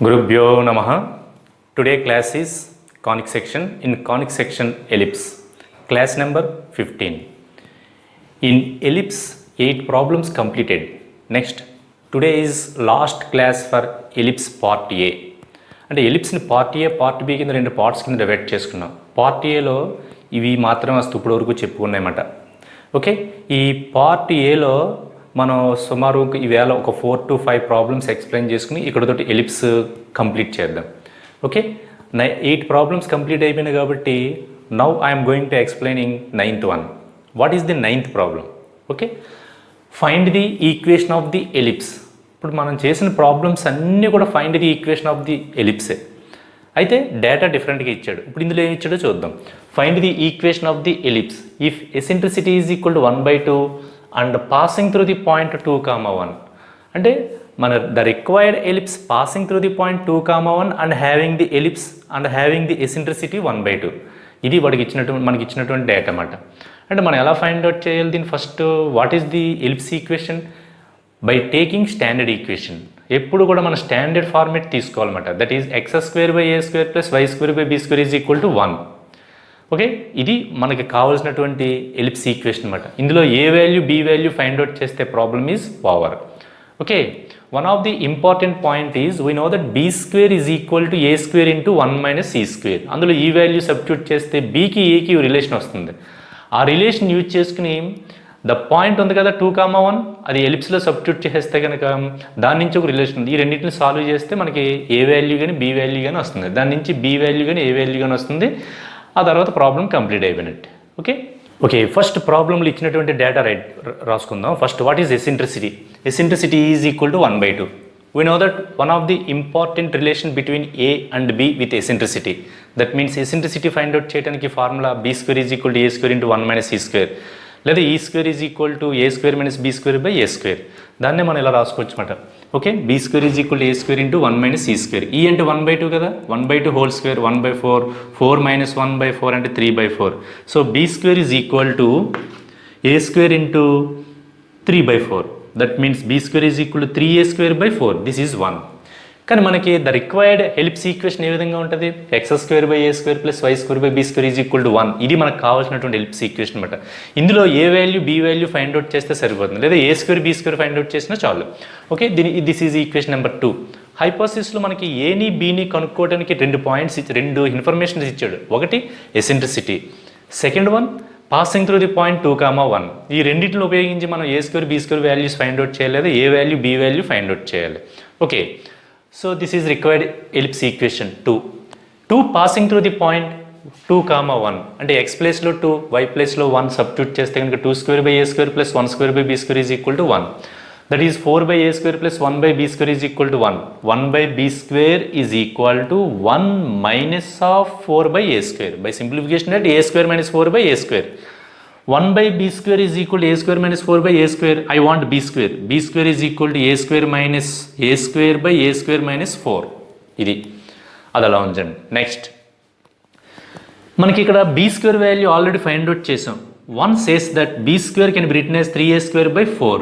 Gurubhyo Namaha. Today class is conic section. In conic section ellipse, class number 15. In ellipse, 8 problems completed. Next, today is last class for ellipse part A. అంటే ఎలిప్స్ని part A part B కింద రెండు parts కింద divide చేసుకున్నాం. Part ఏలో ఇవి మాత్రం అసలు ఇప్పుడు వరకు చెప్పుకున్నాయన్నమాట. ఓకే, ఈ పార్ట్ ఏలో మనం సుమారు ఈవేళ ఒక 4 to 5 ప్రాబ్లమ్స్ ఎక్స్ప్లెయిన్ చేసుకుని ఇక్కడతోటి ఎలిప్స్ కంప్లీట్ చేద్దాం. ఓకే, 8 ప్రాబ్లమ్స్ కంప్లీట్ అయిపోయినాయి కాబట్టి now I'm going to explaining 9th one. What is the 9th problem? Okay, find the equation of the ellipse. ఇప్పుడు మనం చేసిన ప్రాబ్లమ్స్ అన్నీ కూడా find the equation of the ఎలిప్సే. అయితే డేటా డిఫరెంట్గా ఇచ్చాడు. ఇప్పుడు ఇందులో ఏమి ఇచ్చాడో చూద్దాం. Find the equation of the ellipse if eccentricity is equal to 1/2 and passing through the point 2,1. అంటే మన the required ellipse passing through the point 2,1 and having the ellipse and having the eccentricity 1/2. ఇది మనకి ఇచ్చినటువంటి data అన్నమాట. అంటే మనం ఎలా find out చేయాలి దీన్ని? First what is the ellipse equation? By taking standard equation. ఎప్పుడు కూడా మన స్టాండర్డ్ ఫార్మేట్ తీసుకోవాలన్నమాట. That is x²/a² + y²/b² is equal to 1. Okay, ఇది మనకి కావాల్సినటువంటి ఎలిప్స్ ఈక్వేషన్ అనమాట. ఇందులో A value B value find out చేస్తే problem is over. Okay, one of the important point is we know that b² is equal to a² × 1 - c². అందులో ఈ value substitute చేస్తే బీకి ఏకి రిలేషన్ వస్తుంది. ఆ రిలేషన్ యూజ్ చేసుకుని ద పాయింట్ ఉంది కదా 2,1, అది ఎలిప్స్లో సబ్స్టిట్యూట్ చేస్తే కనుక దాని నుంచి ఒక రిలేషన్ ఉంది. ఈ రెండింటిని సాల్వ్ చేస్తే మనకి ఏ వాల్యూ కానీ బి వాల్యూ కానీ వస్తుంది. దాని నుంచి బి వాల్యూ కానీ ఏ వాల్యూ కానీ వస్తుంది. ఆ తర్వాత ప్రాబ్లం కంప్లీట్ అయిపోయినట్టు. ఓకే, ఫస్ట్ ప్రాబ్లంలో ఇచ్చినటువంటి డేటా రాసుకుందాం. First what is eccentricity? Eccentricity is equal to 1/2. We know that one of the important relation between A and B with eccentricity. That means eccentricity find out చేయడానికి formula b² is equal to a² × 1 - c², లేదా e² is equal to a² - b²/a². దాన్నే మనం ఇలా రాసుకోవచ్చు అనమాట. Okay, b² is equal to a² × 1 - c². ఈ అంటే 1/2 కదా, 1/2 హోల్ స్క్వేర్ 1/4, 4 - 1/4 అంటే 3/4. So b² is equal to a² × 3/4. That means b² is equal to 3a²/4. This is 1. కానీ మనకి ద రిక్వైర్డ్ ఎలిప్స్ ఈక్వేషన్ ఏ విధంగా ఉంటుంది? x² + y² is equal to 1. ఇది మనకు కావాల్సినటువంటి ఎలిప్స్ ఈక్వేషన్ అనమాట. ఇందులో A value B value find out చేస్తే సరిపోతుంది, లేదా a² b² ఫైండ్ అవుట్ చేసినా చాలు. Okay, this is equation number 2. హైపోథిసిస్లో మనకి ఏని బీని కనుక్కోవడానికి 2 పాయింట్స్ రెండు ఇన్ఫర్మేషన్స్ ఇచ్చాడు. ఒకటి eccentricity, second one passing through the point 2,1. ఈ రెండింటిని ఉపయోగించి మనం a² b² values find out చేయాలి, లేదా A value B value find out చేయాలి. Okay, so this is required ellipse equation 2. 2 passing through the point 2,1 అంటే x ప్లేస్లో 2 y ప్లేస్లో 1 సబ్స్టిట్యూట్ చేస్తే కనుక 2² +1² is equal to 1. That is 4/a² + 1/b² is equal to 1. 1/b² is equal to 1 - 4/a². By simplification that a² - 4/a². 1/b² is equal to a² - 4/a². I want b². b² is equal to a² - a²/a² - 4. ఇది అది అలా ఉంచండి. Next మనకి ఇక్కడ b² value already find out చేసాం. 1 says that b² can be written as 3a²/4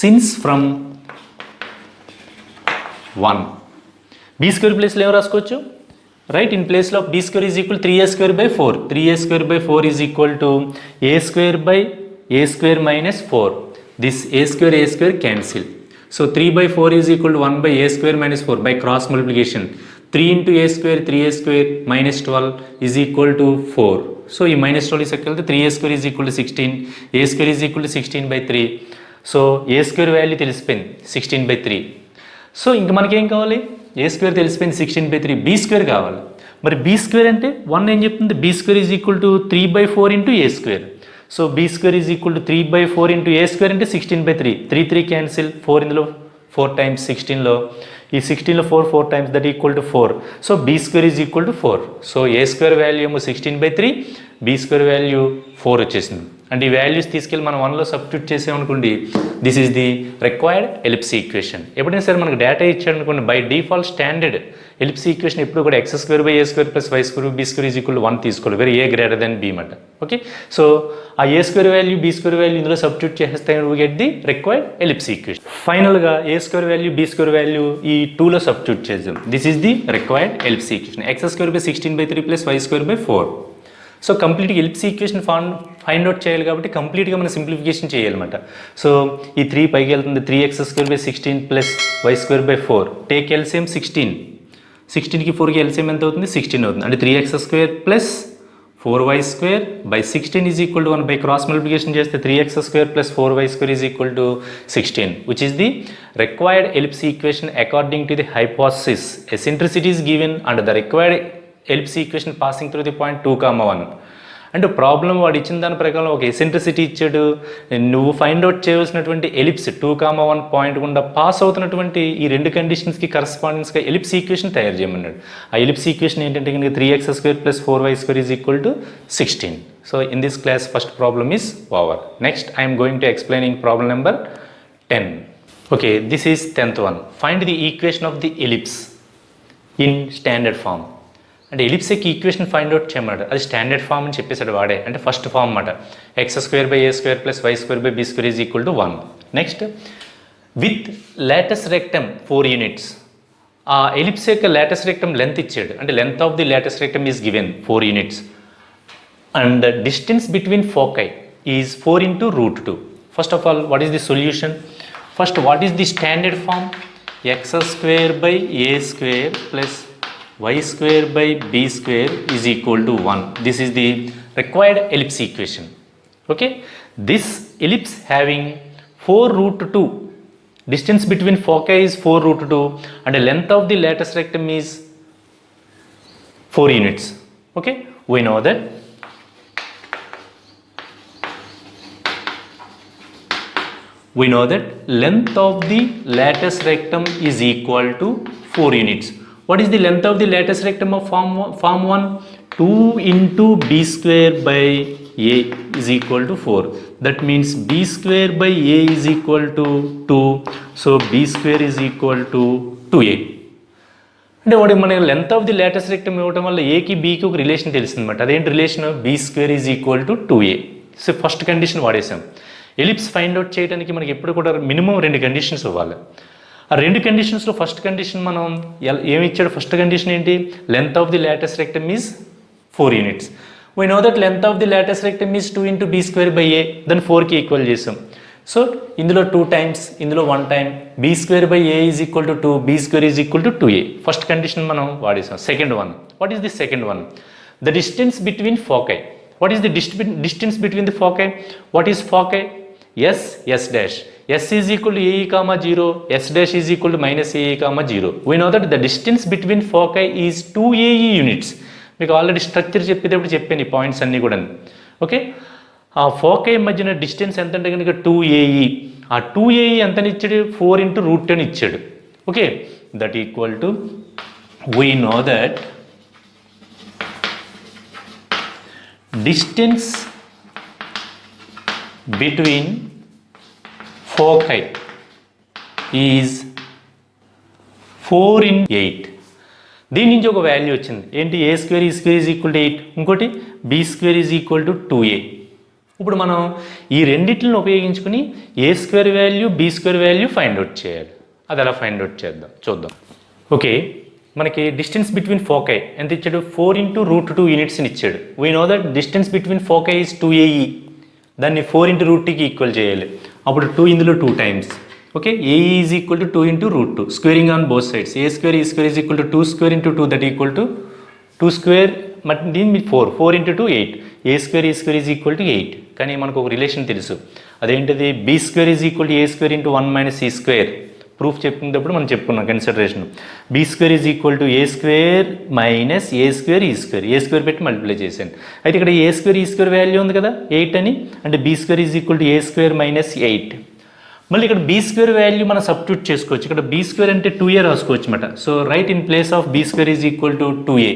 since from 1. b² ప్లేస్లో ఏం రాసుకోవచ్చు? రైట్, ఇన్ ప్లేస్లో of b² is equal 3a²/4. 3a²/4 is equal to a² - 4. This a² cancel. So 3/4 is equal to 1/a² - 4 by cross multiplication. 3 × a², 3a² - 12 is equal to 4. So ఈ -12 తీసుకెళ్తే 3a² is equal to 16, a² is equal to 16/3. So a² value తెలిసిపోయింది 16/3. So ఇంక మనకేం కావాలి? a² తెలిసిపోయింది 16/3, b² కావాలి. మరి b² అంటే 1 ఏం చెప్తుంది? b² is equal to 3/4 × a². So b² is equal to 3/4 × a² అంటే 16/3. 3 క్యాన్సిల్, 4 ఇందులో 4 టైమ్స్ 16లో, ఈ 16లో 4 times that equal to 4. So b² is equal to 4. So a² value ఏమో 16/3, బీ స్క్వేర్ వాల్యూ 4 వచ్చేసింది. అంటే ఈ వాల్యూస్ తీసుకెళ్ళి మనం 1లో సబ్స్టిట్యూట్ చేసామనుకోండి, this is the required ellipse equation. ఎప్పుడైనా సరే మనకు డేటా ఇచ్చాడు అనుకోండి, by default standard ellipse equation ఎప్పుడు కూడా x² + a² + b² = 1 తీసుకోవాలి, very a greater than b మాట. ఓకే, సో ఆ a² వాల్యూ b² వాల్యూ ఇందులో సబ్స్టిట్యూట్ చేస్తే we get the required ellipse equation. ఫైనల్గా a² వాల్యూ b² వాల్యూ ఈ 2లో సబ్స్టిట్యూట్ చేద్దాం. This is the required ellipse equation. x² / 16/3 + y² / 4. So కంప్లీట్గా ellipse equation find out చేయాలి కాబట్టి కంప్లీట్గా మనం సింప్లిఫికేషన్ చేయాలన్నమాట. సో ఈ 3 పైకి వెళ్తుంది, 3x² / 16 + y² / 4. టేక్ ఎల్సిఎం 16కి 4కి ఎల్సిఎం ఎంత అవుతుంది? 16 అవుతుంది. అంటే 3x² + 4y² / 16 = 1. By cross multiplication చేస్తే 3x² + 4y² = 16, which is the required ellipse equation according to the hypothesis. Eccentricity is given and the required ellipse equation passing through the point 2, 1. అంటే problem వాడు ఇచ్చిన దాని ప్రకారం ఒక ఎసెంట్రిసిటీ ఇచ్చాడు, నువ్వు find out చేయవలసినటువంటి ఎలిప్స్ 2, 1 పాయింట్ గుండా పాస్ అవుతున్నటువంటి ఈ రెండు కండిషన్స్కి కరస్పాండెన్స్గా ఎలిప్స్ ఈక్వేషన్ తయారు చేయమన్నాడు. ఆ ఎలిప్స్ ఈక్వేషన్ ఏంటంటే కనుక 3x² + 4y² = 16. So in this class first problem is over. Next I'm going to explaining problem number 10. Okay, this is 10th one. Find the equation of the ellipse in standard form. అంటే ఎలిప్స్కి equation find out చేయమన్నాడు, అది standard form అని చెప్పేసాడు వాడే, అంటే first form అన్నమాట. x² / a² + y² / b² = 1. Next with latus rectum 4 units. ఆ ellipse యొక్క లేటెస్ట్ రెక్టమ్ లెంత్ ఇచ్చాడు, అంటే length of the latus rectum is given 4 units and the distance between foci is 4 × √2. First of all what is the solution? First what is the standard form? x² / a² + y² / b² = 1. This is the required ellipse equation. Okay, this ellipse having 4 √2, distance between foci is 4 √2 and the length of the lattice rectum is 4 units. Okay, we know that length of the lattice rectum is equal to 4 units. What is the length of the lattice rectum of form 1? 2 × b² / a = 4. That means b² / a = 2. So b² = 2a. అంటే వాడు మన length of the latus rectum ఇవ్వడం వల్ల ఏకి బీకి ఒక relation తెలిసిందన్నమాట. అదేంటి relation? b² = 2a. So first condition వాడేసాం. ఎలిప్స్ ఫైండ్ అవుట్ చేయడానికి మనకి ఎప్పుడు కూడా మినిమం 2 కండిషన్స్ ఇవ్వాలి. ఆ 2 కండిషన్స్లో ఫస్ట్ కండిషన్ మనం ఏమి ఇచ్చాడు? ఫస్ట్ కండిషన్ ఏంటి? Length of the latus rectum is 4 units. We know that length of the latus rectum is 2 × b² / a. దాన్ని 4కి ఈక్వల్ చేసాం. సో ఇందులో 2 టైమ్స్, ఇందులో 1 time. b² / a = 2, b² = 2a. First condition మనం వాడేసాం. Second one, what is the second one? The distance between foci. What is the distance between the foci? What is foci? s dash. S is equal to AE, 0. S dash is equal to minus AE, 0. We know that the distance between foci is 2 AE units. మీకు already structure చెప్పేటప్పుడు చెప్పాను ఈ points అన్నీ కూడా. Okay, ఆ foci మధ్యన distance ఎంత అంటే కనుక 2 AE. ఆ 2 AE ఎంతని ఇచ్చాడు? 4 × √10 ఇచ్చాడు. Okay, that equal to we know that distance between foci is 4 × 8. దీని నుంచి ఒక వాల్యూ వచ్చింది ఏంటి? a² = 8, ఇంకోటి b² = 2a. ఇప్పుడు మనం ఈ రెండింటిని ఉపయోగించుకుని a² value b² value find out చేయాలి. అది ఎలా ఫైండ్ అవుట్ చేద్దాం చూద్దాం. ఓకే, మనకి డిస్టెన్స్ బిట్వీన్ ఫోకై ఎంత ఇచ్చాడు? 4 × √2 యూనిట్స్ని ఇచ్చాడు. We know that distance between foci is 2ae. దాన్ని 4 × √2కి ఈక్వల్ చేయాలి. అప్పుడు 2 ఇందులో 2 times. Okay, AE = 2 × √2, squaring on both sides. a² e² = 2² × 2, that equal to 2² మరి దీన్ని 4 × 2 8. a² e² = 8. కానీ మనకు ఒక రిలేషన్ తెలుసు, అదేంటిది? b² = a² × 1 - c². ప్రూఫ్ చెప్పుకునేటప్పుడు మనం చెప్పుకున్నాం కన్సిడరేషన్. b² a² - a² పెట్టి మల్టిప్లై చేశాను. అయితే ఇక్కడ a² e² వాల్యూ ఉంది కదా 8 అని, అంటే b² a² - 8. మళ్ళీ ఇక్కడ b² వాల్యూ మనం సబ్స్టిట్యూట్ చేసుకోవచ్చు. ఇక్కడ b² అంటే 2a రాసుకోవచ్చు అనమాట. So write in place of b² = 2a.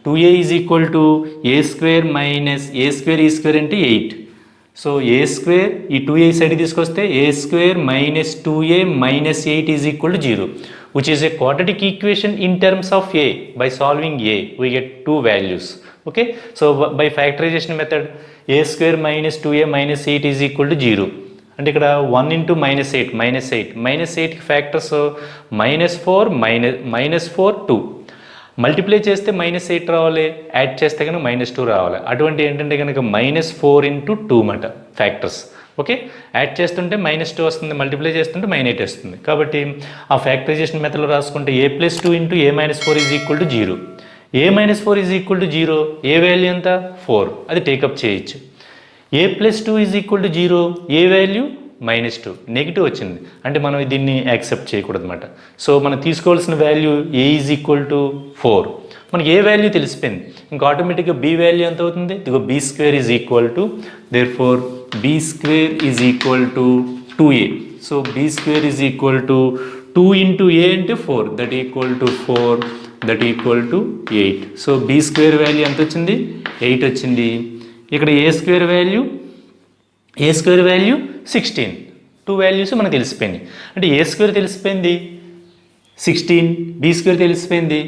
2a is equal to A square minus A square E square అంటే 8. So A square E 2a side తీసుకొస్తే A square minus 2a minus 8 is equal to 0, which is a quadratic equation in terms of a. By solving a, we get two values. Okay, so by factorization method, a square minus 2a minus 8 is equal to 0. And ఇక్కడ 1 into minus 8, minus 8 factors minus 4, 2. Multiply చేస్తే minus 8 రావాలి, add చేస్తే కనుక -2 రావాలి. అటువంటి ఏంటంటే కనుక -4 into 2 మాట ఫ్యాక్టర్స్. ఓకే, యాడ్ చేస్తుంటే -2 వస్తుంది, మల్టిప్లై చేస్తుంటే -8 వస్తుంది. కాబట్టి ఆ ఫ్యాక్టరైజేషన్ మెథడ్లో రాసుకుంటే a+2 into a-4 is equal to 0. a-4 is equal to 0, A value ఎంత 4, అది టేకప్ చేయొచ్చు. a+2 is equal to 0, A value -2, negative వచ్చింది అంటే మనం దీన్ని యాక్సెప్ట్ చేయకూడదు అనమాట. సో మనం తీసుకోవాల్సిన value a is equal to 4. మనకి ఏ వాల్యూ తెలిసిపోయింది, ఇంకా ఆటోమేటిక్గా b వాల్యూ ఎంత అవుతుంది, ఇదిగో b² is equal to, therefore b² is equal to 2a. So b² is equal to 2 into a అంటే 4, that equal to 4, that equal to 8. So b² value ఎంత వచ్చింది, 8 వచ్చింది. ఇక్కడ a² వాల్యూ 16. 2 వాల్యూస్ మనకు తెలిసిపోయింది. అంటే a² తెలిసిపోయింది 16, b² తెలిసిపోయింది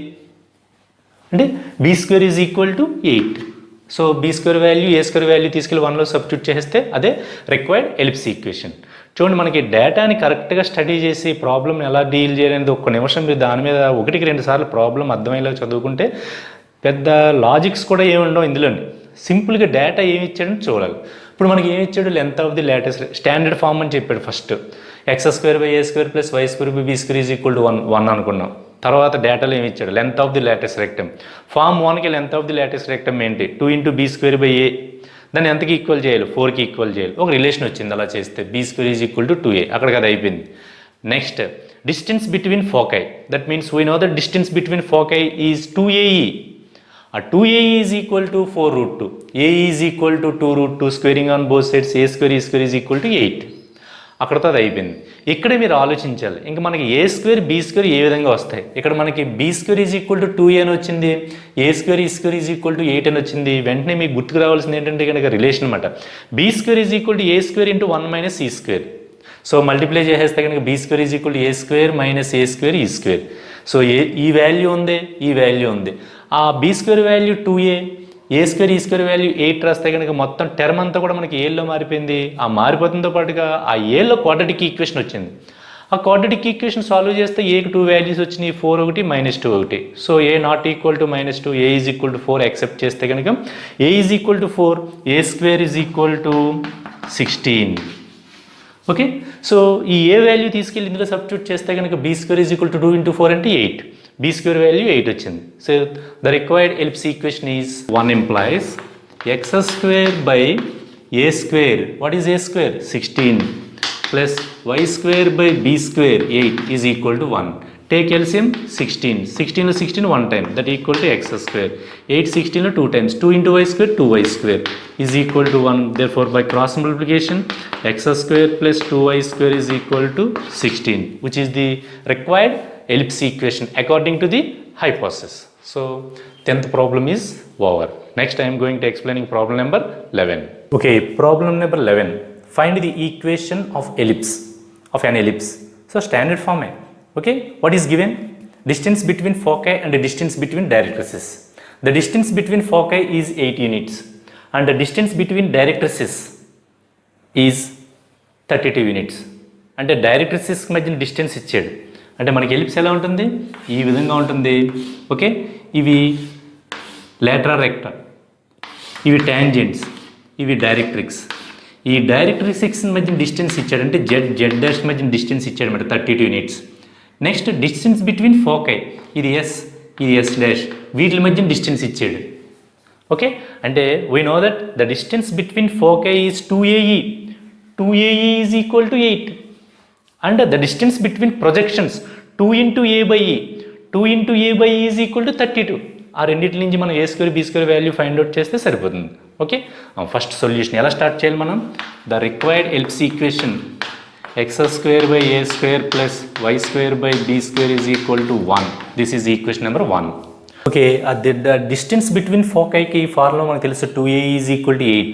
అంటే b² is equal to 8. So b² value a² value తీసుకెళ్ళి 1లో సబ్స్టిట్యూట్ చేస్తే అదే రిక్వైర్డ్ ఎలిప్స్ ఈక్వేషన్. చూడండి, మనకి డేటాని కరెక్ట్గా స్టడీ చేసి ప్రాబ్లమ్ని ఎలా డీల్ చేయాలనేది ఒక్క నిమిషం మీరు దాని మీద 1-2 సార్లు ప్రాబ్లం అర్థమయ్యేలా చదువుకుంటే పెద్ద లాజిక్స్ కూడా ఏమి ఉండవు ఇందులోని. సింపుల్గా డేటా ఏమి ఇచ్చాడని చూడాలి. ఇప్పుడు మనకి ఏమి ఇచ్చాడు, length of the latus standard form అని చెప్పాడు. First x² + a² + b² is equal to 1 అనుకున్నాం. తర్వాత డేటాలో ఏమి ఇచ్చాడు, length of the latus rectum. Form 1కి length of the latus rectum ఏంటి, 2 into b² a. దాన్ని ఎంతకి ఈక్వల్ చేయాలి, 4కి ఈక్వల్ చేయాలి. ఒక రిలేషన్ వచ్చింది అలా చేస్తే, b² is equal to 2a, అక్కడికి అది అయిపోయింది. Next distance between foci, that means we know that distance between foci is 2ae. A 2ae is equal to 4√2. a is equal to 2√2, squaring on both sides, a² e² is equal to 8. అక్కడతో అది అయిపోయింది. ఇక్కడే మీరు ఆలోచించాలి, ఇంకా మనకి a² b² ఏ విధంగా వస్తాయి. ఇక్కడ మనకి b² is equal to 2a అని వచ్చింది, a² e² is equal to 8 అని వచ్చింది. వెంటనే మీకు గుర్తుకు రావాల్సింది ఏంటంటే కనుక రిలేషన్ అనమాట. b² is equal to a² into 1 - e². So multiply చేసేస్తే కనుక b² is equal to a² - a² e². So ఈ వాల్యూ ఉంది, ఈ వాల్యూ ఉంది. ఆ b² value 2a, a² e² value 8 రాస్తే కనుక మొత్తం టర్మ్ అంతా కూడా మనకి ఏలో మారిపోయింది. ఆ మారిపోతుందో పాటుగా ఆ ఏలో క్వాడ్రాటిక్ ఈక్వేషన్ వచ్చింది. ఆ క్వాడ్రాటిక్ ఈక్వేషన్ సాల్వ్ చేస్తే ఏకి 2 వాల్యూస్ వచ్చినాయి, 4 ఒకటి -2 ఒకటి. So A not equal to -2, A is equal to 4 accept చేస్తే కనుక A is equal to 4, a² is equal to 16. Okay, so ఈ ఏ వాల్యూ తీసుకెళ్ళి ఇందులో సబ్స్టిట్యూట్ చేస్తే కనుక b² is equal to 2 into 4 అంటే 8. b² వాల్యూ 8 వచ్చింది. So the required ellipse equation is 1 implies x² by a². What is a²? 16 plus y² by b² 8 is equal to 1. Take LCM 16. 16 లో 16 1 time, that equal to x². 8 16 లో 2 times, 2 into y² 2y² is equal to 1. Therefore by cross multiplication x² plus 2y² is equal to 16, which is the required ellipse equation according to the hypothesis. So 10th problem is over. Next I am going to explaining problem number 11. Okay, problem number 11. Find the equation of ellipse, of an ellipse. So standard form hai. Okay, what is given? Distance between foci and the distance between directrices. The distance between foci is 8 units and the distance between directrices is 32 units. అంటే directrices మధ్య distance ఇచ్చాడు. అంటే మనకి ellipse ఎలా ఉంటుంది, ఈ విధంగా ఉంటుంది. ఓకే, ఇవి లేటరల్ రెక్టా, ఇవి ట్యాంజెంట్స్, ఇవి డైరెక్ట్రిక్స్. ఈ డైరెక్ట్రిక్స్ మధ్య డిస్టెన్స్ ఇచ్చాడు, అంటే జెడ్ డాష్ మధ్య డిస్టెన్స్ ఇచ్చాడు అనమాట, 32 units. Next distance between foci, ఇది ఎస్, ఇది ఎస్ డాష్, వీటి మధ్య డిస్టెన్స్ ఇచ్చాడు. ఓకే, అంటే we know that the distance between foci is 2ae. 2ae is equal to 8 and the distance between projections 2 into a by e. 2 into a by e is equal to 32. ఆ రెండింటి నుంచి మనం a² b² value find out చేస్తే సరిపోతుంది. Okay, first solution ఎలా start చేయాలి మనం, the required ellipse equation x² by a² plus y² by b² is equal to 1. This is equation number 1. Okay, the distance between ఫోకైకి formula మనకు తెలుసు 2a is equal to 8.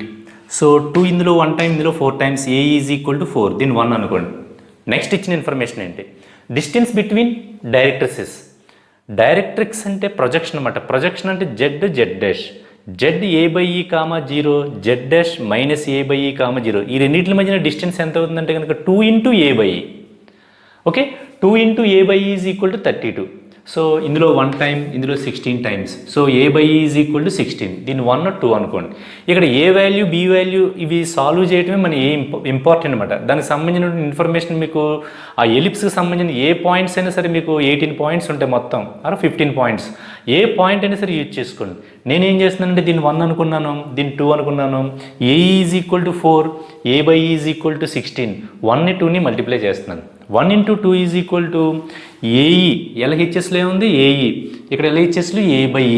So 2 ఇందులో 1 time, ఇందులో 4 times, a is equal to 4, దీని 1 అనుకోండి. Next ఇచ్చిన information ఏంటి? Distance between directrix. Directrix అంటే ప్రొజెక్షన్ అనమాట. ప్రొజెక్షన్ అంటే Z dash, Z a/e, 0, Z dash minus a/e, 0. ఈ రెండింటి మధ్యన డిస్టెన్స్ ఎంత అవుతుందంటే కనుక 2 × a/e. Okay, 2 × a/e is equal to 32. So ఇందులో 1 టైం, ఇందులో 16 times. So a/e is equal to 16, దీన్ని 1 or 2 అనుకోండి. ఇక్కడ ఏ వాల్యూ, బి వాల్యూ ఇవి సాల్వ్ చేయడమే మన ఇంపార్టెంట్ అనమాట. దానికి సంబంధించిన ఇన్ఫర్మేషన్ మీకు ఆ ఎలిప్స్కి సంబంధించిన ఏ పాయింట్స్ అయినా సరే మీకు 18 పాయింట్స్ ఉంటాయి మొత్తం, ఆర్ 15 పాయింట్స్. ఏ పాయింట్ అయినా సరే యూజ్ చేసుకోండి. నేనేం చేస్తున్నానంటే దీన్ని 1 అనుకున్నాను, దీన్ని 2 అనుకున్నాను. a is equal to 4, a/e is equal to 16. 1ని 2ని మల్టిప్లై చేస్తున్నాను. 1 × 2 ఈజ్ ఈక్వల్ టు ఏఈ. ఎల్హెచ్ఎస్లో ఏముంది? ఏఈ. ఇక్కడ ఎల్హెచ్ఎస్లో a/e,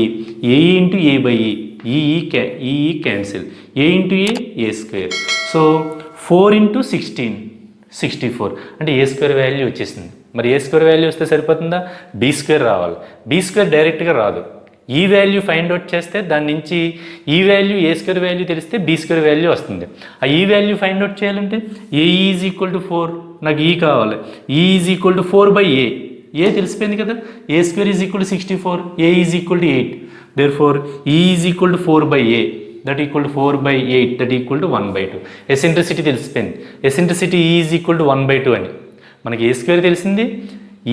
AE into a/e, EE cancel, a × a square. So 4 × 16, 64. అంటే a స్క్వేర్ వాల్యూ వచ్చేసింది. మరి a స్క్వేర్ వాల్యూ వస్తే సరిపోతుందా? b స్క్వేర్ రావాలి. b స్క్వేర్ డైరెక్ట్గా రాదు. ఈ వాల్యూ ఫైండ్ అవుట్ చేస్తే దాని నుంచి ఈ వాల్యూ, ఏ స్క్వేర్ వాల్యూ తెలిస్తే బీ స్క్వేర్ వాల్యూ వస్తుంది. ఆ ఈ వాల్యూ ఫైండ్ అవుట్ చేయాలంటే ఏ ఈజ్ ఈక్వల్ టు 4, నాకు ఈ కావాలి. ఈ is equal to 4/a. A తెలిసిపోయింది కదా, A square is equal to 64, A is equal to 8. Therefore E is equal to 4/a, that equal to 4/8, that equal to 1/2. Eccentricity తెలిసిపోయింది. Eccentricity E is equal to 1/2 అని. మనకి ఏ square తెలిసింది,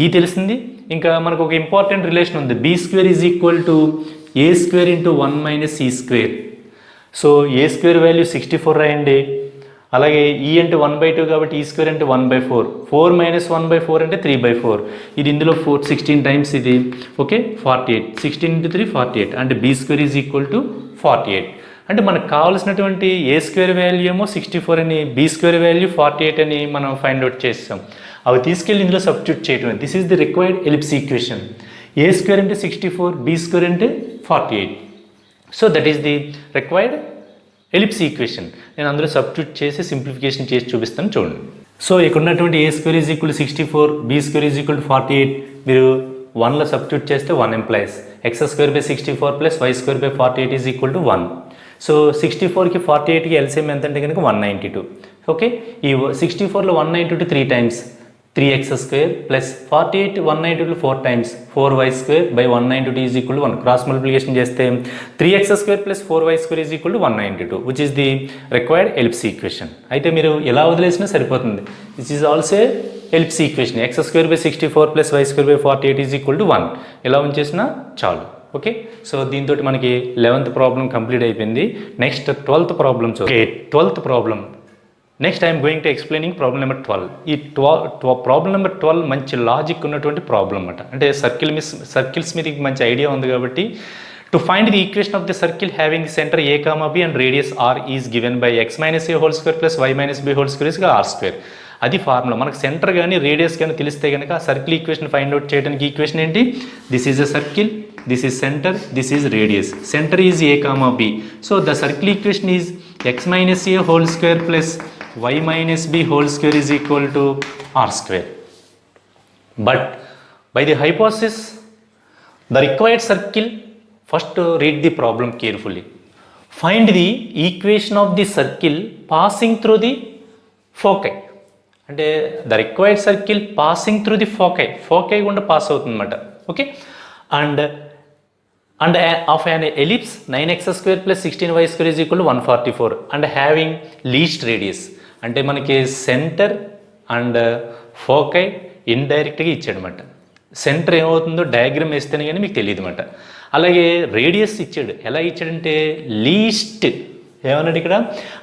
ఈ తెలిసింది. ఇంకా మనకు ఒక ఇంపార్టెంట్ రిలేషన్ ఉంది, B square is equal to A square into 1 minus E square. So A square value 64 రాయండి. అలాగే ఈ అంటే 1/2 కాబట్టి ఈ స్క్వేర్ అంటే 1/4. 4 మైనస్ 1/4 అంటే 3/4. ఇది ఇందులో 16 టైమ్స్ ఇది. ఓకే, 48. 16 × 3 48. అంటే B square is equal to 48. అంటే మనకు కావాల్సినటువంటి ఏ స్క్వేర్ వాల్యూ ఏమో 64 అని, బీ స్క్వేర్ వాల్యూ 48 అని మనం ఫైండ్ అవుట్ చేస్తాం. అవి తీసుకెళ్ళి ఇందులో సబ్స్టిట్యూట్ చేయటమే. This is the required ellipse equation. A square అంటే 64, బీ స్క్వేర్ అంటే 48. So that is the required ellipse equation. నేను అందులో సబ్స్టిట్యూట్ చేసి సింప్లిఫికేషన్ చేసి చూపిస్తాను చూడండి. సో ఇక్కడ ఉన్నటువంటి A square is equal to 64, B square is equal to 48. మీరు 1లో సబ్స్టిట్యూట్ చేస్తే 1 implies x² + y² / 48 is equal to 1. So 64కి 48కి ఎల్సిఎం ఎంత అంటే కనుక 192. ఓకే, ఈ 64లో 192 3 times, 3x² + 48 192 4 times, 4y² / 192 is equal to 1. Cross multiplication చేస్తే 3x² + 4y² is equal to 192, which is the required ellipse equation. అయితే మీరు ఎలా వదిలేసినా సరిపోతుంది. This is also ellipse equation. x² / 64 + y² / 48 is equal to 1. ఎలా ఉంచేసినా చాలు. ఓకే, సో దీంతో మనకి 11th ప్రాబ్లం కంప్లీట్ అయిపోయింది. Next 12th problem. Okay, 12th problem. Next I'm going to explaining problem number 12. ఈ ప్రాబ్లం నెంబర్ 12 మంచి లాజిక్ ఉన్నటువంటి problem అన్నమాట. అంటే సర్కిల్స్ మీద మంచి ఐడియా ఉంది కాబట్టి, to find the equation of the circle having centre a, b and radius r is given by x - a² + y - b² r². అది ఫార్ములా. మనకు సెంటర్ కానీ రేడియస్ కానీ తెలిస్తే కనుక ఆ సర్కిల్ ఈక్వేషన్ ఫైండ్ అవుట్ చేయడానికి ఈక్వేషన్ ఏంటి? This is a circle, this is center, this is radius. Center is a, b. So the circle equation is x - a² + y - b² is equal to r². But by the hypothesis the required circle, first read the problem carefully. Find the equation of the circle passing through the foci. అంటే the required circle passing through the foci గుండా pass అవుతుంది అనమాట. Okay, and of an ellipse 9x² + 16y² is equal to 144 and having least radius. అంటే మనకి centre and foci ఇండైరెక్ట్గా ఇచ్చాడనమాట. Centre ఏమవుతుందో diagram వేస్తేనే కానీ మీకు తెలియదు అనమాట. అలాగే రేడియస్ ఇచ్చాడు. ఎలా ఇచ్చాడంటే లీస్ట్, ఏమన్నాడు ఇక్కడ,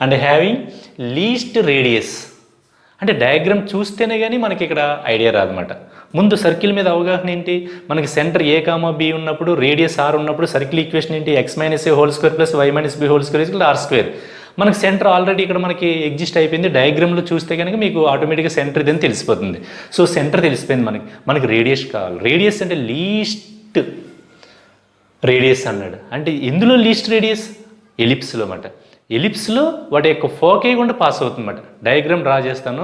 అండ్ హ్యావింగ్ లీస్ట్ రేడియస్. అంటే డయాగ్రామ్ చూస్తేనే కానీ మనకి ఇక్కడ ఐడియా రాదన్నమాట. ముందు సర్కిల్ మీద అవగాహన ఏంటి, మనకి సెంటర్ a, b ఉన్నప్పుడు, రేడియస్ r ఉన్నప్పుడు సర్కిల్ ఈక్వేషన్ ఏంటి? x - a² + y - b² r². మనకి సెంటర్ ఆల్రెడీ ఇక్కడ మనకి ఎగ్జిస్ట్ అయిపోయింది. డయాగ్రామ్లో చూస్తే కనుక మీకు ఆటోమేటిక్గా సెంటర్ ఇదని తెలిసిపోతుంది. సో సెంటర్ తెలిసిపోయింది. మనకి రేడియస్ కావాలి. రేడియస్ అంటే లీస్ట్ రేడియస్ అన్నాడు. అంటే ఎందులో లీస్ట్ రేడియస్? ఎలిప్స్లో అన్నమాట. ఎలిప్స్లో వాటి యొక్క ఫోకై గుండా పాస్ అవుతుందన్నమాట. డయాగ్రామ్ డ్రా చేస్తాను.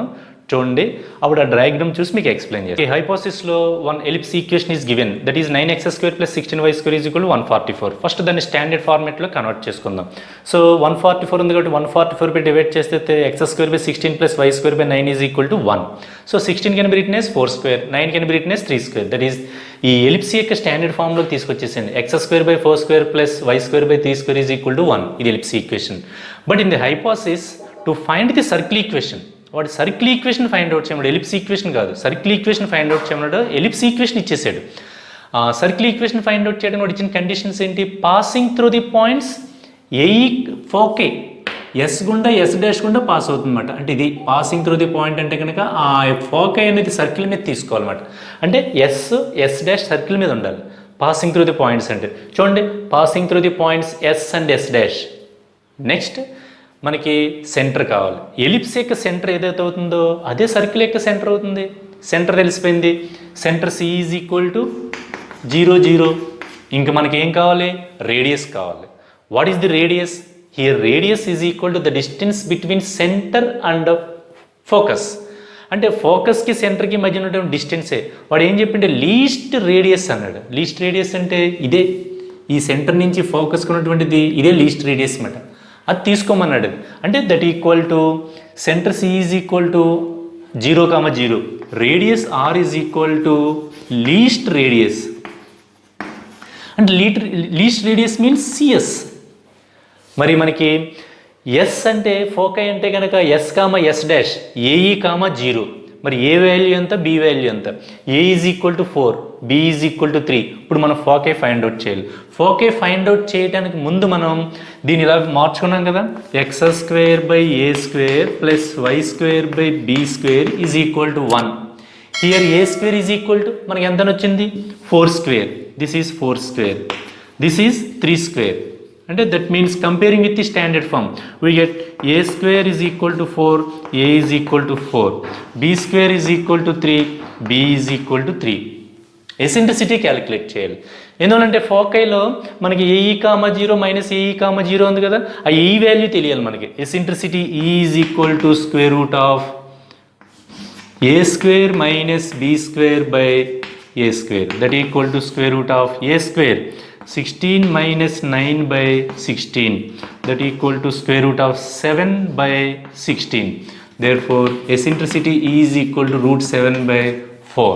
చూడండి, అప్పుడు ఆ డయాగ్రామ్ చూసి మీకు ఎక్స్ప్లెయిన్ చేస్తాను. ఈ హైపోథిసిస్లో one ellipse equation is given, that is 9x² + 16y² is equal to 144. First దాన్ని స్టాండర్డ్ ఫార్మేట్లో కన్వర్ట్ చేసుకుందాం. సో 144 ఉంది కాబట్టి 144 బై డివైడ్ చేస్తే x² / 16 + y² / 9 is equal to 1. So 16 can be written as 4², 9 can be written as 3². That is ఈ ellipse యొక్క standard ఫార్మ్లోకి తీసుకొచ్చేసింది. x² / 4² + y² / 3² is equal to 1. ఇది ellipse equation. But in the hypothesis to find the circle equation, వాడు circle equation find out చేయమన్నాడు, ellipse equation కాదు, circle equation find out చేయమన్నాడు. Ellipse equation ఇచ్చేసాడు. సర్కిల్ ఈక్వేషన్ ఫైండ్ అవుట్ చేయడం వాడు ఇచ్చిన conditions ఏంటి? Passing through the points AE foci, S గుండా ఎస్ డాష్ గుండా పాస్ అవుతుందన్నమాట. అంటే ఇది పాసింగ్ త్రూ ది పాయింట్ అంటే కనుక ఆ ఫోకే అనేది సర్కిల్ మీద తీసుకోవాలన్నమాట. అంటే ఎస్ డాష్ సర్కిల్ మీద ఉండాలి. పాసింగ్ త్రూ ది పాయింట్స్ అంటే చూడండి, passing through the points S and S dash. Next మనకి సెంటర్ కావాలి. ఎలిప్స్ యొక్క సెంటర్ ఏదైతే అవుతుందో అదే సర్కిల్ యొక్క సెంటర్ అవుతుంది. సెంటర్ తెలిసిపోయింది. Centre C is equal to 0 0. ఇంకా మనకి ఏం కావాలి? రేడియస్ కావాలి. What is the radius? Here radius is equal to the distance between centre and focus. అంటే ఫోకస్కి సెంటర్కి మధ్య ఉన్నటువంటి డిస్టెన్సే. వాడు ఏం చెప్పింటే లీస్ట్ రేడియస్ అన్నాడు. లీస్ట్ రేడియస్ అంటే ఇదే, ఈ సెంటర్ నుంచి ఫోకస్కి ఉన్నటువంటిది ఇదే లీస్ట్ రేడియస్ అన్నమాట. అది తీసుకోమన్నాడు. అంటే that equal to centre C is equal to 0, 0. Radius R is equal to least radius. అంటే లీస్ట్ రేడియస్ మీన్స్ సిఎస్. మరి మనకి ఎస్ అంటే ఫోకై అంటే కనుక ఎస్, ఎస్ డాష్, ఏఈ, 0. మరి ఏ వాల్యూ ఎంత, బి వాల్యూ ఎంత? A is equal to 4, B is equal to 3. ఇప్పుడు మనం ఫోకే ఫైండ్ అవుట్ చేయాలి. ఫోకే ఫైండ్ అవుట్ చేయడానికి ముందు మనం దీన్ని ఇలా మార్చుకున్నాం కదా, x² / a² + y² / b² is equal to 1. Here a² is equal to మనకి ఎంత వచ్చింది? 4². This is 4². This is 3². అంటే that means comparing with the standard form we get a² is equal to 4, a is equal to 4, b² is equal to 3, b is equal to 3. Eccentricity calculate చేయాలి. ఎందుకంటే ఫోకైలో మనకి AE, 0 minus AE, 0 ఉంది కదా, ఆ ఈ value తెలియాలి మనకి. Eccentricity is equal to square root of a² minus b² by a². That equal to square root of a². 16 minus 9 by 16, that equal to square root of 7 by 16. Therefore, eccentricity is equal to root 7 by 4.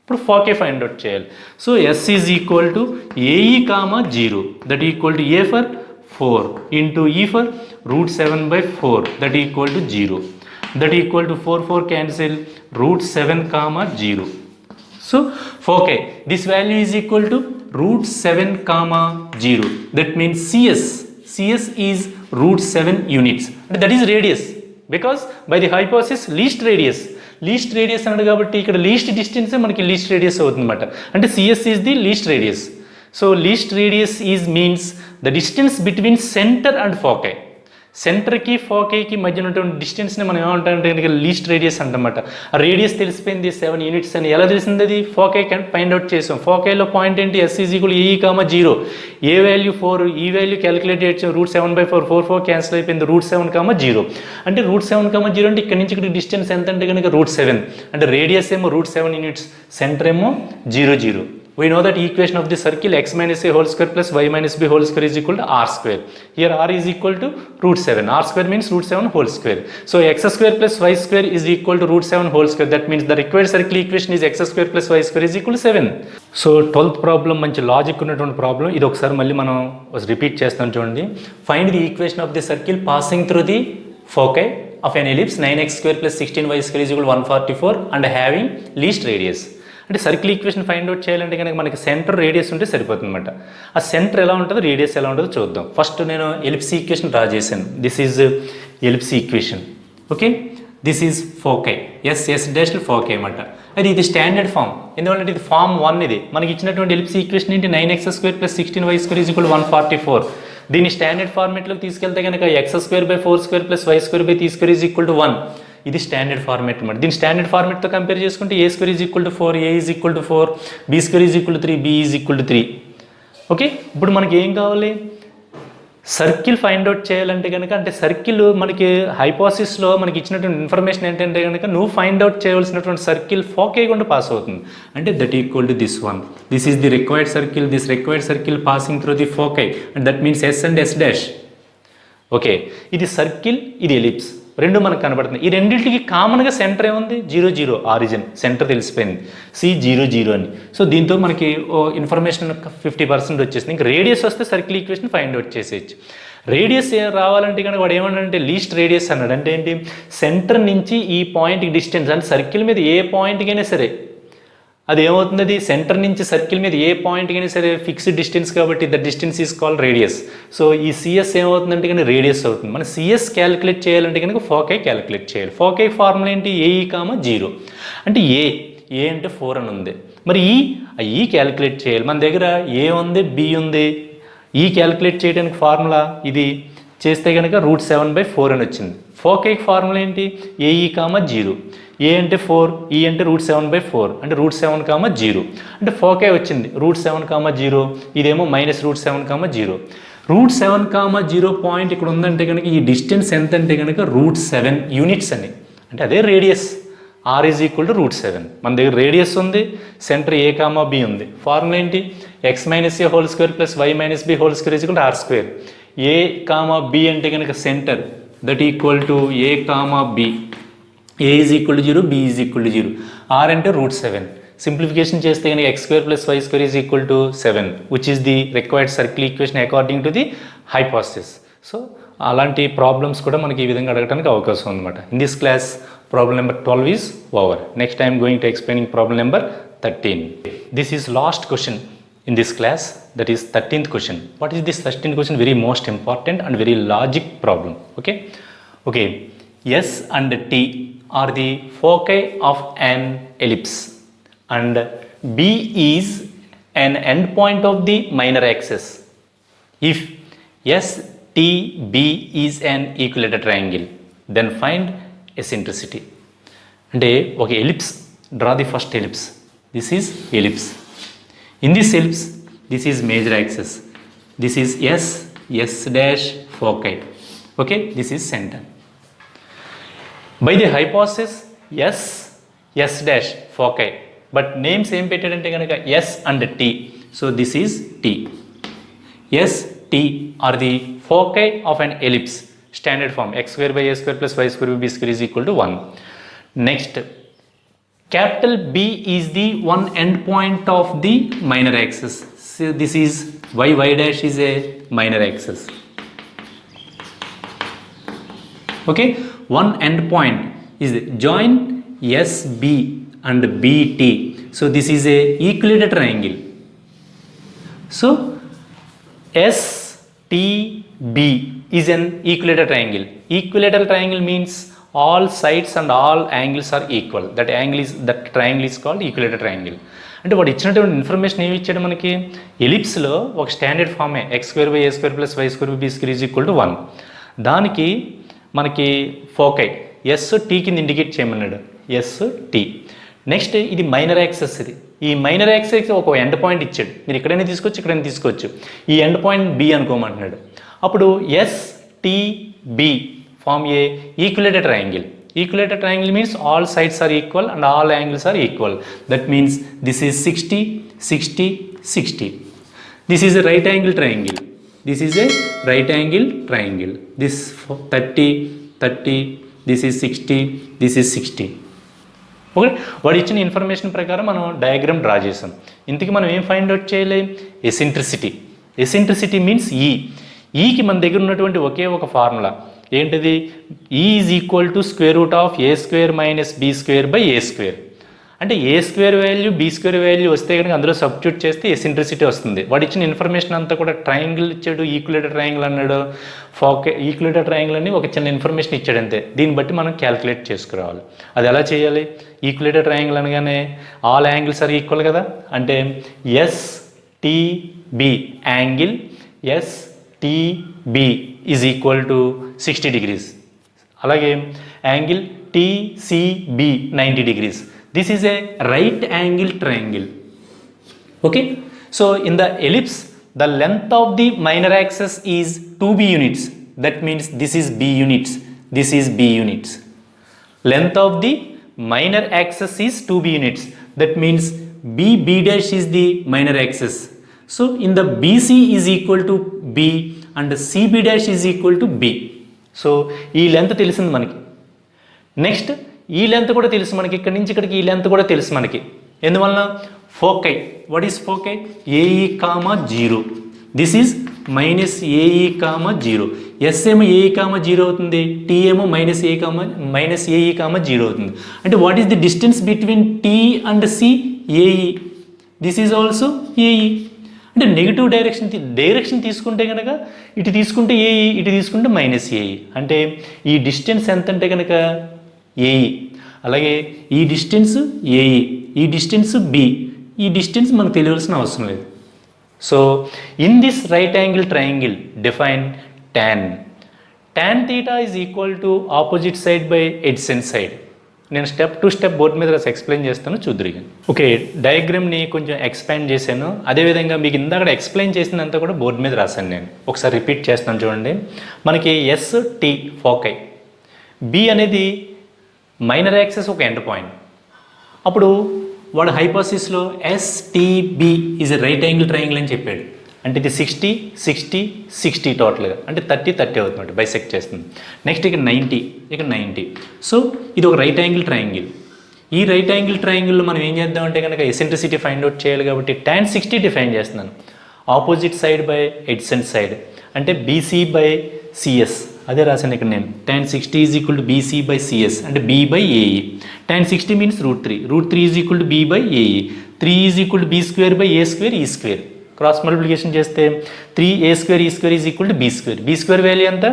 ఇప్పుడు foci find out చేయాలి. So S is equal to AE, 0, that equal to A for 4 into E for root 7 by 4, that equal to 0. That equal to 4 4 cancel, root 7, 0. So foci, this value is equal to root 7, 0. That means CS is root 7 units. And that is radius. Because by the hypothesis least radius అన్నాడు కాబట్టి ఇక్కడ least distance మనకి least radius అవుతుందన్నమాట. అంటే CS is the least radius. So least radius is means the distance between center and foci. సెంటర్కి ఫోకేకి మధ్య ఉన్నటువంటి డిస్టెన్స్ని మనం ఏమంటామంటే లీస్ట్ రేడియస్ అంటమాట. ఆ రేడియస్ తెలిసిపోయింది 7 యూనిట్స్ అని. ఎలా తెలిసింది? అది ఫోకే ఫైండ్ అవుట్ చేసాం. ఫోకేలో పాయింట్ ఏంటి? S is equal A E, 0, A value 4, E value calculate చేయొచ్చు. root 7 by 4, 4 క్యాన్సిల్ అయిపోయింది. root 7, 0. అంటే root 7, 0 అంటే ఇక్కడ నుంచి ఇక్కడ డిస్టెన్స్ ఎంత అంటే కనుక root 7. అంటే రేడియస్ ఏమో root 7 యూనిట్స్, సెంటర్ ఏమో 0 0. We know that equation of the circle x minus a whole square plus y minus b whole square is equal to r square. Here r is equal to root 7. R square means root 7 whole square. So x square plus y square is equal to root 7 whole square. That means the required circle equation is x square plus y square is equal to 7. So 12th problem మంచి logic ఉన్నటువంటి problem. ఇది ఒకసారి మళ్ళీ మనం repeat చేస్తాం చూడండి. Find the equation of the circle passing through the foci of an ellipse 9x² plus 16y² is equal to 144 and having least radius. అంటే circle equation find out చేయాలంటే కనుక మనకి సెంటర్ రేడియస్ ఉంటే సరిపోతుంది అనమాట. ఆ సెంటర్ ఎలా ఉంటుందో రేడియస్ ఎలా ఉంటుందో చూద్దాం. ఫస్ట్ నేను ఎలిప్స్ ఈక్వేషన్ డ్రా చేశాను. This is ellipse equation. Okay, this is foci, yes dash foci అనమాట. అది ఇది స్టాండర్డ్ ఫామ్. ఎందుకంటే ఇది ఫామ్ 1. ఇది మనకి ఇచ్చినటువంటి ఎలిప్స్ ఈక్వేషన్ ఏంటి? 9x² plus 16y² is equal to 144. దీన్ని స్టాండర్డ్ ఫార్మేట్లోకి తీసుకెళ్తే కనుక x² by 4² plus y² by 3² is equal to 1. ఇది స్టాండర్డ్ ఫార్మేట్ అనమాట. దీని స్టాండర్డ్ ఫార్మేట్తో కంపేర్ చేసుకుంటే a² is equal to 4, a is equal to 4, b² is equal to 3, b is equal to 3. Okay, ఇప్పుడు మనకి ఏం కావాలి? సర్కిల్ ఫైండ్ అవుట్ చేయాలంటే కనుక, అంటే సర్కిల్ మనకి హైపోసిస్లో మనకి ఇచ్చినటువంటి ఇన్ఫర్మేషన్ ఏంటంటే కనుక, నువ్వు ఫైండ్ అవుట్ చేయవలసినటువంటి సర్కిల్ ఫోకే గుండా పాస్ అవుతుంది. అంటే that equal to this one, this is the required circle, this required circle passing through the foci, and that means S and S dash. Okay, ఇది circle, ఇది ellipse, రెండు మనకు కనబడుతుంది. ఈ రెండింటికి కామన్గా సెంటర్ ఏముంది? 0 0, ఆరిజిన్ సెంటర్ తెలిసిపోయింది, C0 0 అని. సో దీంతో మనకి ఇన్ఫర్మేషన్ 50% వచ్చేసింది. ఇంకా రేడియస్ వస్తే సర్కిల్ ఈక్వేషన్ ఫైండ్ అవుట్ చేసేయచ్చు. రేడియస్ రావాలంటే కనుక వాడు ఏమన్నాడంటే లీస్ట్ రేడియస్ అన్నాడు. అంటే ఏంటి? సెంటర్ నుంచి ఈ పాయింట్కి డిస్టెన్స్, అంటే సర్కిల్ మీద ఏ పాయింట్కైనా సరే అది ఏమవుతుంది, అది సెంటర్ నుంచి సర్కిల్ మీద ఏ పాయింట్కైనా సరే ఫిక్స్డ్ డిస్టెన్స్ కాబట్టి the distance is called radius. So ఈ సిఎస్ ఏమవుతుందంటే కానీ రేడియస్ అవుతుంది. మనం సిఎస్ క్యాలిక్యులేట్ చేయాలంటే కనుక ఫోకై క్యాలిక్యులేట్ చేయాలి. ఫోకై ఫార్ములా ఏంటి? AE comma 0. అంటే ఏ అంటే 4 అని ఉంది. మరి ఈ క్యాలిక్యులేట్ చేయాలి. మన దగ్గర ఏ ఉంది, బి ఉంది. ఈ క్యాలిక్యులేట్ చేయడానికి ఫార్ములా ఇది చేస్తే కనుక √7/4 అని వచ్చింది. ఫోకైకి ఫార్ములా ఏంటి? AE comma 0. ఏ అంటే 4, ఈ అంటే √7/4, అంటే √7, 0. అంటే ఫోకై వచ్చింది √7, 0. ఇదేమో -√7, 0. √7, 0 పాయింట్ ఇక్కడ ఉందంటే కనుక ఈ డిస్టెన్స్ ఎంత అంటే కనుక √7 యూనిట్స్ అని. అంటే అదే radius. R is equal to √7. మన దగ్గర రేడియస్ ఉంది, సెంటర్ ఏ కామా బి ఉంది. ఫార్ములా ఏంటి? x - a whole square plus y - b whole square is equal to r². A comma B అంటే కనుక centre, that equal to A comma B. A is equal to 0, B is equal to 0. R అంటే √7. Simplification చేస్తే కనుక x² + y² is equal to 7, which is the required circle equation according to the hypothesis. So అలాంటి problems కూడా మనకి ఈ విధంగా అడగడానికి అవకాశం ఉందన్నమాట. In this class problem number 12 is over. Next I'm going to explaining problem number 13. This is lost question in this class, that is 13th question. What is this 13th question? Very most important and very logic problem. Okay, S and T are the foci of an ellipse and B is an endpoint of the minor axis. If STB is an equilateral triangle, then find eccentricity. అంటే ఒక ellipse, draw the first ellipse. This is ellipse. In this ellipse, this is major axis. This is S dash foci. Okay, this is center. By the hypothesis, S dash foci. But names ఏం పెట్టాడంటే కనుక S and T. So this is T. S, T are the foci of an ellipse. Standard form x² / a² + y² / b² is equal to 1. Next, capital B is the one end point of the minor axis. So this is y dash is a minor axis. Okay, one end point is join SB and BT. So this is a equilateral triangle. So STB is an equilateral triangle. Equilateral triangle means all sides and all angles are equal. That triangle is called equilateral triangle. అంటే వాడు ఇచ్చినటువంటి information ఏమి ఇచ్చాడు మనకి? ఎలిప్స్లో ఒక standard ఫామే x² / a² + y² / b² is equal to 1. దానికి మనకి ఫోకై S-T కింద ఇండికేట్ చేయమన్నాడు. S-T. నెక్స్ట్ ఇది మైనర్ యాక్సెస్. ఈ మైనర్ యాక్సెస్ ఒక ఎండ్ పాయింట్ ఇచ్చాడు. మీరు ఎక్కడైనా తీసుకోవచ్చు, ఇక్కడైనా తీసుకోవచ్చు. ఈ ఎండ్ పాయింట్ B అనుకోమంటున్నాడు. అప్పుడు STB form a equilateral triangle. Equilateral triangle means all sides are equal and all angles are equal. That means this is 60, 60, 60. This is a right angle triangle. This is a right angle triangle. This 30, 30, this is 60, this is 60. Okay, వాడు ఇచ్చిన information ప్రకారం మనం diagram draw చేసాం. ఇంతకీ మనం ఏం find out చేయాలి? Eccentricity. Eccentricity means ఈకి మన దగ్గర ఉన్నటువంటి ఒకే ఒక ఫార్ములా ఏంటిది? E is equal to √A² - B² / A². అంటే A² వాల్యూ B² వాల్యూ వస్తే కనుక అందులో సబ్స్టిట్యూట్ చేస్తే ఎసెంట్రిసిటీ వస్తుంది. వాడు ఇచ్చిన ఇన్ఫర్మేషన్ అంతా కూడా ట్రయాంగిల్ ఇచ్చాడు, ఈక్యులేటర్ ట్రయాంగిల్ అన్నాడు, ఈక్యులేటర్ ట్రయాంగిల్ అని ఒక చిన్న ఇన్ఫర్మేషన్ ఇచ్చాడు అంతే. దీన్ని బట్టి మనం క్యాలిక్యులేట్ చేసుకురావాలి. అది ఎలా చేయాలి? ఈక్యులేటర్ ట్రయాంగిల్ అనగానే ఆల్ యాంగిల్స్ ఆర్ ఈక్వల్ కదా. అంటే STB angle STB is equal to 60 degrees. అలాగే angle TCB 90 degrees. This is a right angle triangle. Okay, so in the ellipse the length of the minor axis is 2b units. That means this is b units, this is b units. Length of the minor axis is 2b units. That means b dash is the minor axis. So in the BC is equal to b and CB dash is equal to b. So ఈ length తెలిసింది మనకి. Next ఈ length కూడా తెలుసు మనకి, ఇక్కడి నుంచి ఇక్కడికి ఈ లెంత్ కూడా తెలుసు మనకి. ఎందువలన foci, what is foci? A E comma 0. This is minus A E comma 0. S ఏమో ఏఈ కామా 0 అవుతుంది, టీ ఏమో మైనస్ ఏఈ కామా 0 అవుతుంది. అంటే what is the distance between T and C? A E. This is also A E. అంటే negative direction తీసుకుంటే కనుక ఇటు తీసుకుంటే ఏఈ, ఇటు తీసుకుంటే మైనస్ ఏఈ. అంటే ఈ డిస్టెన్స్ ఎంత అంటే కనుక ఏఈ. అలాగే ఈ డిస్టెన్స్ ఏఈ, ఈ డిస్టెన్స్ బి, ఈ డిస్టెన్స్ మనకు తెలియాల్సిన అవసరం లేదు. So in this right angle triangle define tan theta is equal to opposite side by adjacent side. నేను స్టెప్ టు స్టెప్ బోర్డు మీద రాసి ఎక్స్ప్లెయిన్ చేస్తాను, చూద్దురు. ఓకే, డయాగ్రామ్ని కొంచెం ఎక్స్పాండ్ చేశాను. అదేవిధంగా మీకు ఇందాక ఎక్స్ప్లెయిన్ చేసినంత కూడా బోర్డు మీద రాశాను నేను. ఒకసారి రిపీట్ చేస్తాను చూడండి. మనకి ఎస్ టీ ఫోకై, బి అనేది మైనర్ యాక్సెస్ ఒక ఎండ్ పాయింట్. అప్పుడు వాడు హైపోథిసిస్లో STB is a right angle triangle అని చెప్పాడు. అంటే ఇది 60 60 60 టోటల్గా, అంటే 30 30 అవుతుంది, బైసెక్ట్ చేస్తుంది. నెక్స్ట్ ఇక్కడ 90. సో ఇది ఒక రైట్ యాంగిల్ ట్రయాంగిల్. ఈ రైట్ యాంగిల్ ట్రయాంగిల్లో మనం ఏం చేద్దామంటే కనుక ఎసెంట్రిసిటీ ఫైండ్ అవుట్ చేయాలి కాబట్టి tan 60 డిఫైన్ చేస్తున్నాను. Opposite side by adjacent side అంటే బీసీ బై సిఎస్. అదే రాశాను ఇక్కడ నేను. tan 60 is equal to BC by CS అంటే B by AE. tan 60 means √3 is equal to B by AE. 3 is equal to B square by A square E square. Cross multiplication చేస్తే 3a² e² is equal to b². b² value ఎంత?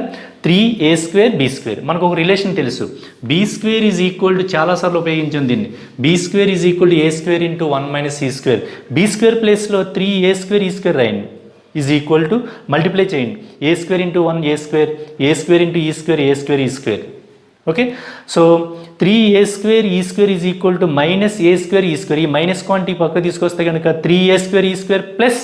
3a² b². మనకు ఒక relation తెలుసు, b² is equal to, చాలాసార్లు ఉపయోగించాం దీన్ని, b² is equal to a² into 1 - c². b² ప్లేస్లో 3a² e² రాయండి, is equal to multiply చేయండి, a² into 1 a² into e² a². Okay, so 3a² e² is equal to -a² e². ఈ minus quantity పక్క తీసుకొస్తే కనుక 3a² e² plus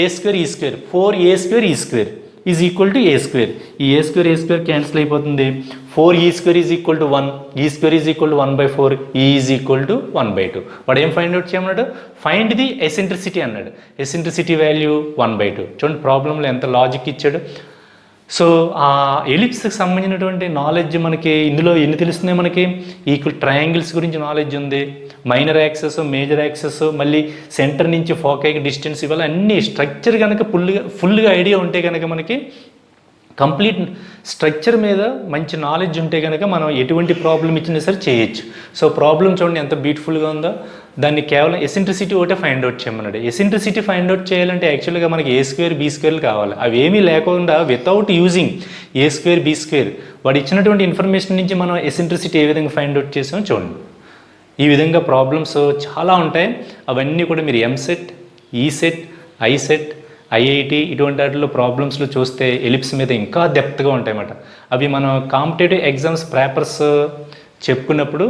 a² e² 4a² e² is equal to a². ఈ a² cancel అయిపోతుంది. 4e² is equal to 1, e² is equal to 1/4, e is equal to 1/2. వాడు ఏం find out చేయమన్నాడు? Find the eccentricity అన్నాడు. Eccentricity value 1/2. చూడండి ప్రాబ్లంలో ఎంత logic ఇచ్చాడు. సో ఆ ఎలిప్స్కి సంబంధించినటువంటి నాలెడ్జ్ మనకి ఇందులో ఎన్ని తెలుస్తున్నాయి? మనకి ఈక్వల్ ట్రయాంగిల్స్ గురించి నాలెడ్జ్ ఉంది, మైనర్ యాక్సెస్, మేజర్ యాక్సెస్, మళ్ళీ సెంటర్ నుంచి ఫోకైకి డిస్టెన్స్, ఇవాళ అన్ని స్ట్రక్చర్ కనుక ఫుల్గా ఐడియా ఉంటే కనుక మనకి కంప్లీట్ స్ట్రక్చర్ మీద మంచి నాలెడ్జ్ ఉంటే కనుక మనం ఎటువంటి ప్రాబ్లం ఇచ్చినా సరే చేయొచ్చు. సో ప్రాబ్లం చూడండి ఎంత బ్యూటిఫుల్గా ఉందో. దాన్ని కేవలం ఎసెంట్రిసిటీ ఒకటే ఫైండ్ అవుట్ చేయమన్నాడు. ఎసెంట్రిసిటీ ఫైండ్ అవుట్ చేయాలంటే యాక్చువల్గా మనకి a² b² కావాలి. అవి ఏమీ లేకుండా వితౌట్ యూజింగ్ a² b², వాడు ఇచ్చినటువంటి ఇన్ఫర్మేషన్ నుంచి మనం ఎసెంట్రిసిటీ ఏ విధంగా ఫైండ్ అవుట్ చేసామో చూడండి. ఈ విధంగా ప్రాబ్లమ్స్ చాలా ఉంటాయి. అవన్నీ కూడా మీరు ఎంసెట్, ఈసెట్, ఐసెట్, ఐఐటి ఇటువంటి వాటిలో ప్రాబ్లమ్స్లో చూస్తే ఎలిప్స్ మీద ఇంకా డెప్త్గా ఉంటాయన్నమాట. అవి మనం కాంపిటేటివ్ ఎగ్జామ్స్ పేపర్స్ చెప్పుకున్నప్పుడు,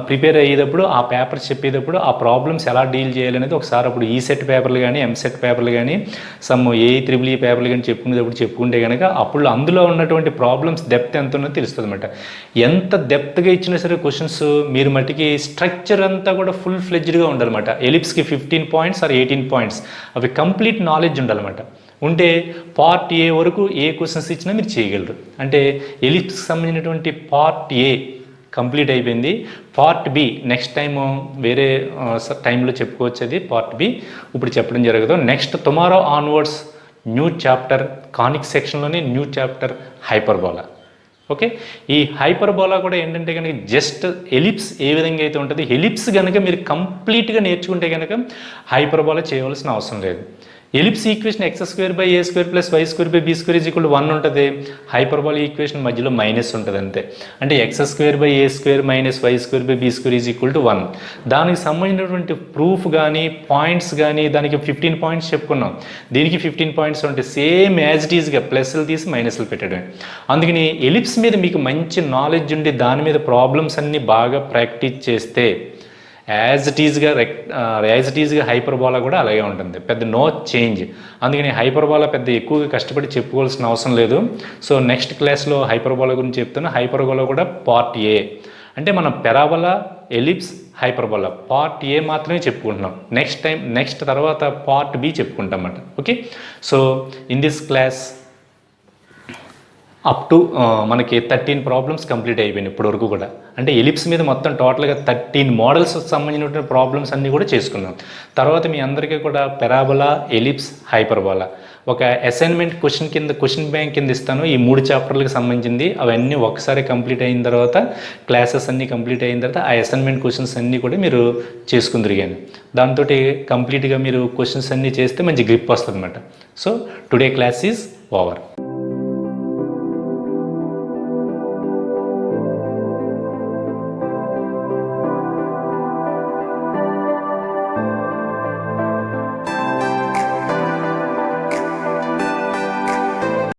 ప్రిపేర్ అయ్యేటప్పుడు, ఆ పేపర్స్ చెప్పేటప్పుడు ఆ ప్రాబ్లమ్స్ ఎలా డీల్ చేయాలనేది ఒకసారి అప్పుడు ఈసెట్ పేపర్లు కానీ, ఎంసెట్ పేపర్లు కానీ, సమ్ AEEE పేపర్లు కానీ చెప్పుకుంటే కనుక అప్పుడు అందులో ఉన్నటువంటి ప్రాబ్లమ్స్ డెప్త్ ఎంత ఉన్నదో తెలుస్తుంది అనమాట. ఎంత డెప్త్గా ఇచ్చినా సరే క్వశ్చన్స్ మీరు మట్టికి స్ట్రక్చర్ అంతా కూడా ఫుల్ ఫ్లెడ్జ్డ్గా ఉండాలన్నమాట. ఎలిప్స్కి 15 పాయింట్స్ ఆర్ 18 పాయింట్స్ అవి కంప్లీట్ నాలెడ్జ్ ఉండాలన్నమాట. ఉంటే పార్ట్ ఏ వరకు ఏ క్వశ్చన్స్ ఇచ్చినా మీరు చేయగలరు. అంటే ఎలిప్స్కి సంబంధించినటువంటి పార్ట్ ఏ కంప్లీట్ అయిపోయింది. పార్ట్ బి నెక్స్ట్ టైము వేరే టైంలో చెప్పుకోవచ్చు, అది పార్ట్ బి ఇప్పుడు చెప్పడం జరగదు. Next tomorrow onwards new chapter, conic సెక్షన్లోనే న్యూ చాప్టర్ హైపర్బోలా. ఓకే, ఈ హైపర్బోలా కూడా ఏంటంటే కనుక జస్ట్ ఎలిప్స్ ఏ విధంగా అయితే ఉంటుంది, ఎలిప్స్ కనుక మీరు కంప్లీట్గా నేర్చుకుంటే కనుక హైపర్బోలా చేయవలసిన అవసరం లేదు. Ellipse equation x² by a² plus y² by b² is equal to 1 ఉంటుంది. హైపర్బోలా ఈక్వేషన్ మధ్యలో మైనస్ ఉంటుంది అంతే. అంటే x² by a² minus y² by b² is equal to 1. దానికి సంబంధించినటువంటి ప్రూఫ్ కానీ, పాయింట్స్ కానీ, దానికి 15 పాయింట్స్ చెప్పుకున్నాం, దీనికి 15 పాయింట్స్ ఉంటాయి. సేమ్ యాజ్ ఇట్ ఈజ్గా ప్లస్లు తీసి మైనస్లు పెట్టడమే. అందుకని ఎలిప్స్ మీద మీకు మంచి నాలెడ్జ్ ఉండి దాని మీద ప్రాబ్లమ్స్ అన్నీ బాగా ప్రాక్టీస్ చేస్తే యాజ్ ఇట్ ఈజ్గా హైపర్బోలా కూడా అలాగే ఉంటుంది, పెద్ద నో చేంజ్. అందుకని హైపర్బోలా పెద్ద ఎక్కువగా కష్టపడి చెప్పుకోవాల్సిన అవసరం లేదు. సో నెక్స్ట్ క్లాస్లో హైపర్బోలా గురించి చెప్తాను. హైపర్బోలా కూడా పార్ట్ ఏ, అంటే మనం parabola, ellipse, hyperbola part A మాత్రమే చెప్పుకుంటున్నాం. నెక్స్ట్ తర్వాత పార్ట్ బి చెప్పుకుంటాం అన్నమాట. Okay, so in this class up to మనకి 13 ప్రాబ్లమ్స్ కంప్లీట్ అయిపోయినాయి ఇప్పటి వరకు కూడా. అంటే ఎలిప్స్ మీద మొత్తం టోటల్గా 13 మోడల్స్ సంబంధించినటువంటి ప్రాబ్లమ్స్ అన్నీ కూడా చేసుకున్నాం. తర్వాత మీ అందరికీ కూడా పెరాబోలా, ఎలిప్స్, హైపర్బోలా ఒక అసైన్మెంట్ క్వశ్చన్ బ్యాంక్ కింద ఇస్తాను. ఈ 3 చాప్టర్లకు సంబంధించింది అవన్నీ ఒకసారి కంప్లీట్ అయిన తర్వాత, క్లాసెస్ అన్నీ కంప్లీట్ అయిన తర్వాత ఆ అసైన్మెంట్ క్వశ్చన్స్ అన్నీ కూడా మీరు చేసుకుని తిరిగాను. దాంతో కంప్లీట్గా మీరు క్వశ్చన్స్ అన్నీ చేస్తే మంచి గ్రిప్ వస్తుంది అనమాట. So today class is over.